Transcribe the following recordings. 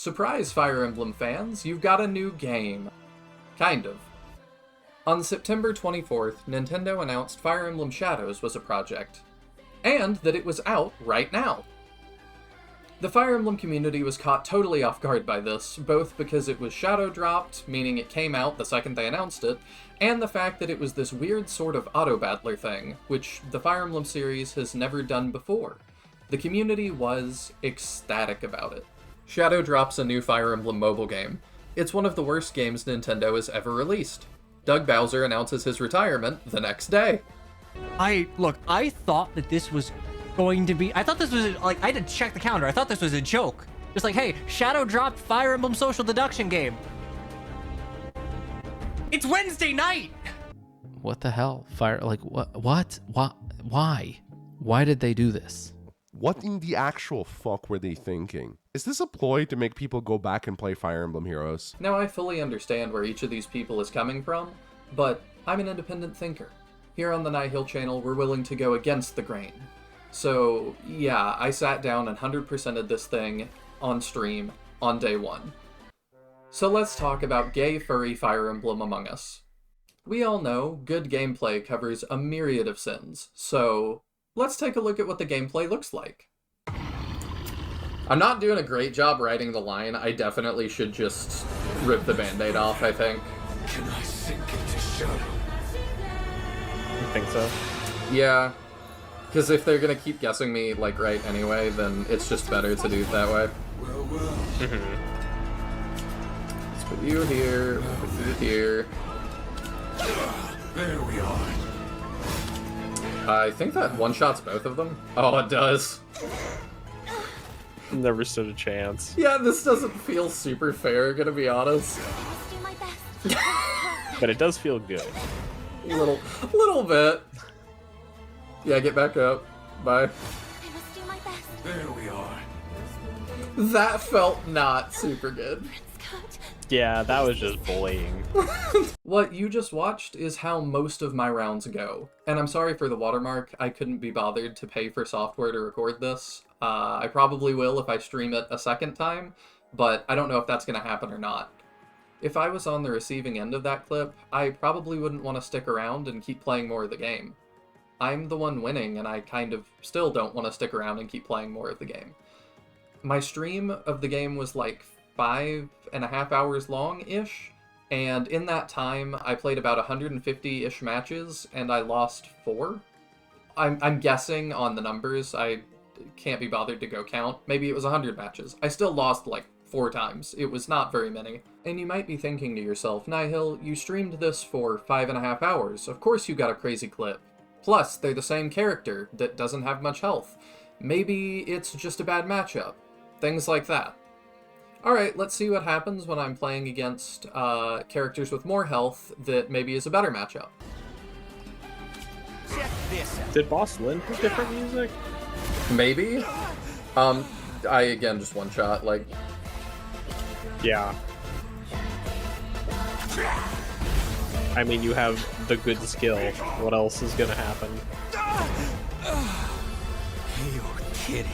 Surprise, Fire Emblem fans, you've got a new game. Kind of. On September 24th, Nintendo announced Fire Emblem Shadows was a project, and that it was out right now. The Fire Emblem community was caught totally off guard by this, both because it was shadow dropped, meaning it came out the second they announced it, and the fact that it was this weird sort of auto-battler thing, which the Fire Emblem series has never done before. The community was ecstatic about it. Shadow drops a new Fire Emblem mobile game. It's one of the worst games Nintendo has ever released. Doug Bowser announces his retirement the next day. I thought that this was going to be, I thought this was, like, I had to check the calendar. I thought this was a joke. Just like, hey, Shadow dropped Fire Emblem Social Deduction game. It's Wednesday night! What the hell? What? Why? Why did they do this? What in the actual fuck were they thinking? Is this a ploy to make people go back and play Fire Emblem Heroes? Now, I fully understand where each of these people is coming from, but I'm an independent thinker. Here on the Nihil channel, we're willing to go against the grain. So, yeah, I sat down and 100%ed this thing on stream on day one. So let's talk about gay furry Fire Emblem Among Us. We all know good gameplay covers a myriad of sins, so let's take a look at what the gameplay looks like. I'm not doing a great job writing the line. I definitely should just rip the band-aid off, I think. Can I sink into shadow? You think so? Yeah. Because if they're gonna keep guessing me, like, right anyway, then it's just better to do it that way. Well. Let's put you here, put you here. There we are. I think that one-shots both of them. Oh, it does. Never stood a chance. Yeah, this doesn't feel super fair, gonna be honest. Must do my best. But it does feel good. Little bit. Yeah, get back up. Bye. I must do my best. There we are. That felt not super good. Cut. Yeah, that was just bullying. What you just watched is how most of my rounds go. And I'm sorry for the watermark, I couldn't be bothered to pay for software to record this. I probably will if I stream it a second time, but I don't know if that's going to happen or not. If I was on the receiving end of that clip, I probably wouldn't want to stick around and keep playing more of the game. I'm the one winning, and I kind of still don't want to stick around and keep playing more of the game. My stream of the game was like 5.5 hours long-ish, and in that time, I played about 150-ish matches, and I lost 4. I'm guessing on the numbers. I can't be bothered to go count. Maybe it was 100 matches. I still lost like 4 times. It was not very many. And you might be thinking to yourself, Nihil, you streamed this for 5.5 hours. Of course you got a crazy clip. Plus, they're the same character that doesn't have much health. Maybe it's just a bad matchup. Things like that. Alright, let's see what happens when I'm playing against characters with more health that maybe is a better matchup. Check this out. Did Boss Lynn have different music? Maybe? I again just one shot, like... Yeah. I mean, you have the good skill. What else is gonna happen? You're kidding.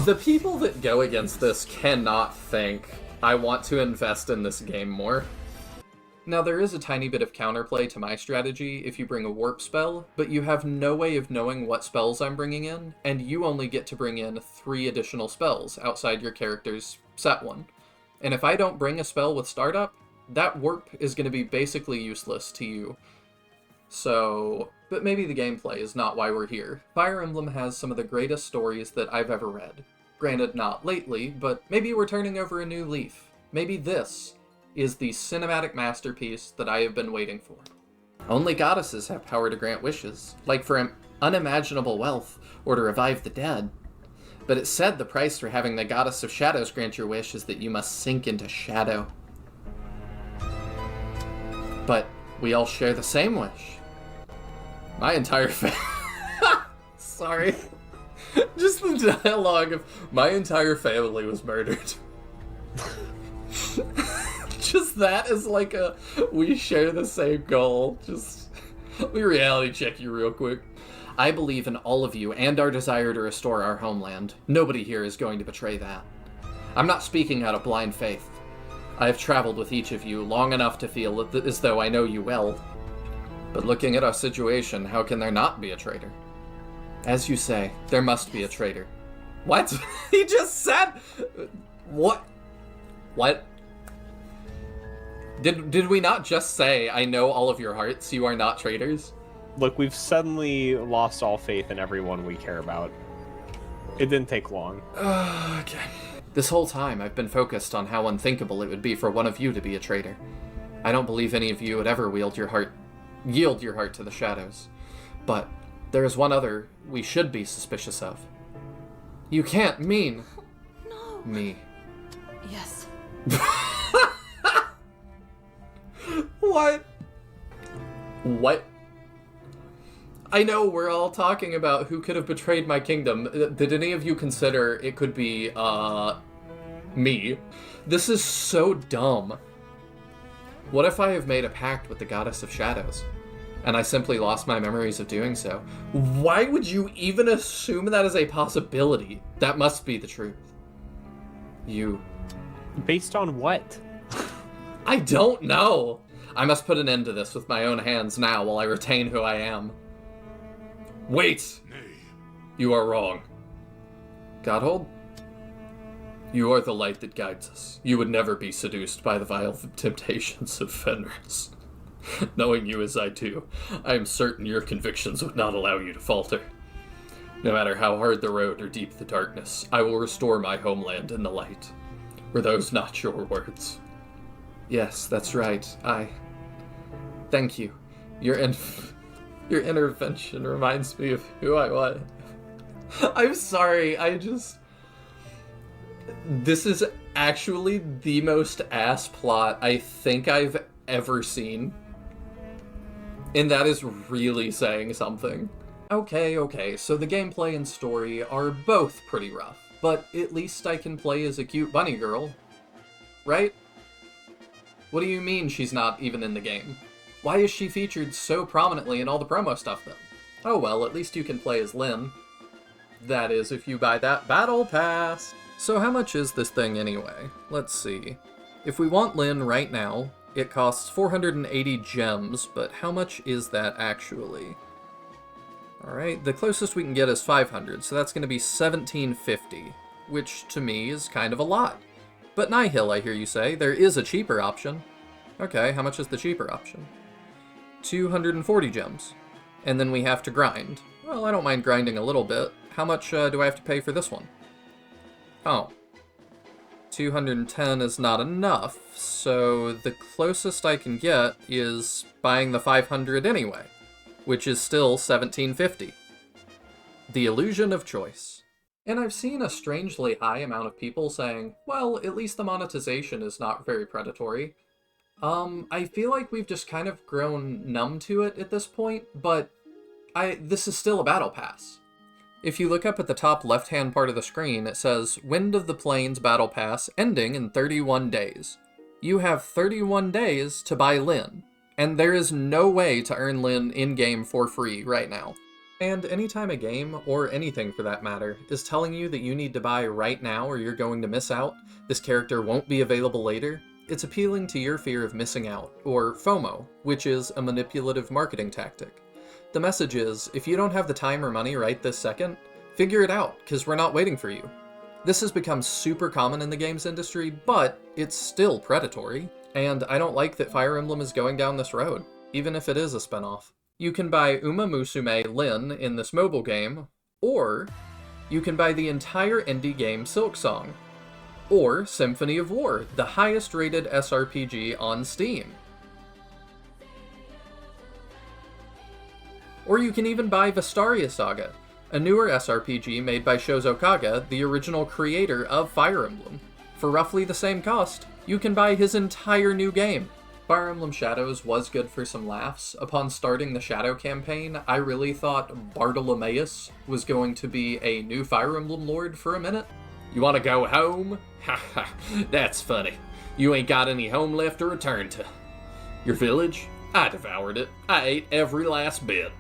The people that go against this cannot think, I want to invest in this game more. Now, there is a tiny bit of counterplay to my strategy if you bring a warp spell, but you have no way of knowing what spells I'm bringing in, and you only get to bring in 3 additional spells outside your character's set one. And if I don't bring a spell with startup, that warp is going to be basically useless to you. So, but maybe the gameplay is not why we're here. Fire Emblem has some of the greatest stories that I've ever read. Granted, not lately, but maybe we're turning over a new leaf. Maybe this is the cinematic masterpiece that I have been waiting for. Only goddesses have power to grant wishes, like for unimaginable wealth or to revive the dead. But it's said the price for having the goddess of shadows grant your wish is that you must sink into shadow. But we all share the same wish. My entire Sorry. Just the dialogue of my entire family was murdered. Just that is like a we share the same goal. Just let me reality check you real quick. I believe in all of you and our desire to restore our homeland. Nobody here is going to betray that. I'm not speaking out of blind faith. I have traveled with each of you long enough to feel as though I know you well. But looking at our situation, how can there not be a traitor? As you say, there must be a traitor. What? He just said... What? What? Did we not just say, I know all of your hearts, you are not traitors? Look, we've suddenly lost all faith in everyone we care about. It didn't take long. Okay. This whole time, I've been focused on how unthinkable it would be for one of you to be a traitor. I don't believe any of you would ever yield your heart to the shadows. But there is one other we should be suspicious of. You can't mean... No. me. Yes. What? What? I know we're all talking about who could have betrayed my kingdom. Did any of you consider it could be, me? This is so dumb. What if I have made a pact with the goddess of shadows, and I simply lost my memories of doing so? Why would you even assume that is a possibility? That must be the truth. You... Based on what? I don't know. I must put an end to this with my own hands now while I retain who I am. Wait! You are wrong. Godhold? You are the light that guides us. You would never be seduced by the vile temptations of Fenris. Knowing you as I do, I am certain your convictions would not allow you to falter. No matter how hard the road or deep the darkness, I will restore my homeland in the light. Were those not your words? Yes, that's right. Thank you. Your intervention reminds me of who I was. I'm sorry, this is actually the most ass plot I think I've ever seen. And that is really saying something. Okay, so the gameplay and story are both pretty rough, but at least I can play as a cute bunny girl. Right? What do you mean she's not even in the game? Why is she featured so prominently in all the promo stuff then? Oh well, at least you can play as Lynn. That is, if you buy that battle pass. So how much is this thing anyway? Let's see. If we want Lynn right now, it costs 480 gems, but how much is that actually? Alright, the closest we can get is 500, so that's going to be 1750, which to me is kind of a lot. But Nihil, I hear you say, there is a cheaper option. Okay, how much is the cheaper option? 240 gems. And then we have to grind. Well, I don't mind grinding a little bit. How much do I have to pay for this one? Oh. 210 is not enough, so the closest I can get is buying the 500 anyway, which is still 1750. The illusion of choice. And I've seen a strangely high amount of people saying, well, at least the monetization is not very predatory. I feel like we've just kind of grown numb to it at this point, but this is still a battle pass. If you look up at the top left-hand part of the screen, it says, Wind of the Plains Battle Pass ending in 31 days. You have 31 days to buy Lynn, and there is no way to earn Lynn in-game for free right now. And anytime a game, or anything for that matter, is telling you that you need to buy right now or you're going to miss out, this character won't be available later, it's appealing to your fear of missing out, or FOMO, which is a manipulative marketing tactic. The message is, if you don't have the time or money right this second, figure it out, because we're not waiting for you. This has become super common in the games industry, but it's still predatory, and I don't like that Fire Emblem is going down this road, even if it is a spinoff. You can buy Uma Musume Lin in this mobile game, or you can buy the entire indie game Silksong, or Symphony of War, the highest rated SRPG on Steam. Or you can even buy Vestaria Saga, a newer SRPG made by Shozo Kaga, the original creator of Fire Emblem. For roughly the same cost, you can buy his entire new game. Fire Emblem Shadows was good for some laughs. Upon starting the Shadow campaign, I really thought Bartolomeus was going to be a new Fire Emblem Lord for a minute. You want to go home? Ha ha, that's funny. You ain't got any home left to return to. Your village? I devoured it. I ate every last bit.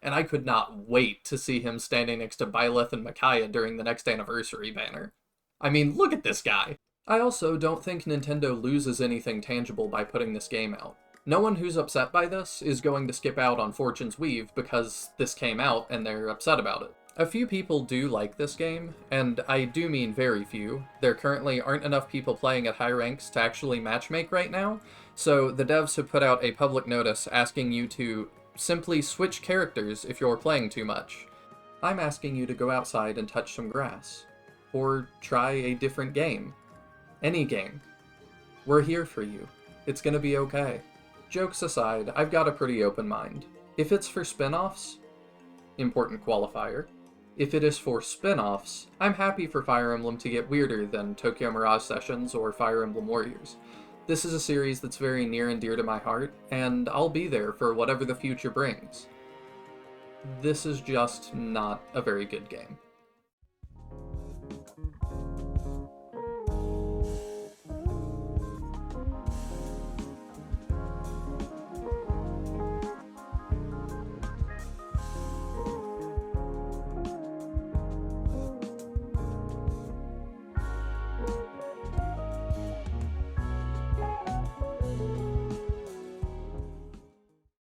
And I could not wait to see him standing next to Byleth and Micaiah during the next anniversary banner. I mean, look at this guy. I also don't think Nintendo loses anything tangible by putting this game out. No one who's upset by this is going to skip out on Fortune's Weave because this came out and they're upset about it. A few people do like this game, and I do mean very few. There currently aren't enough people playing at high ranks to actually matchmake right now, so the devs have put out a public notice asking you to simply switch characters if you're playing too much. I'm asking you to go outside and touch some grass. Or try a different game. Any game. We're here for you. It's gonna be okay. Jokes aside, I've got a pretty open mind. If it's for spin-offs, important qualifier. If it is for spin-offs, I'm happy for Fire Emblem to get weirder than Tokyo Mirage Sessions or Fire Emblem Warriors. This is a series that's very near and dear to my heart, and I'll be there for whatever the future brings. This is just not a very good game.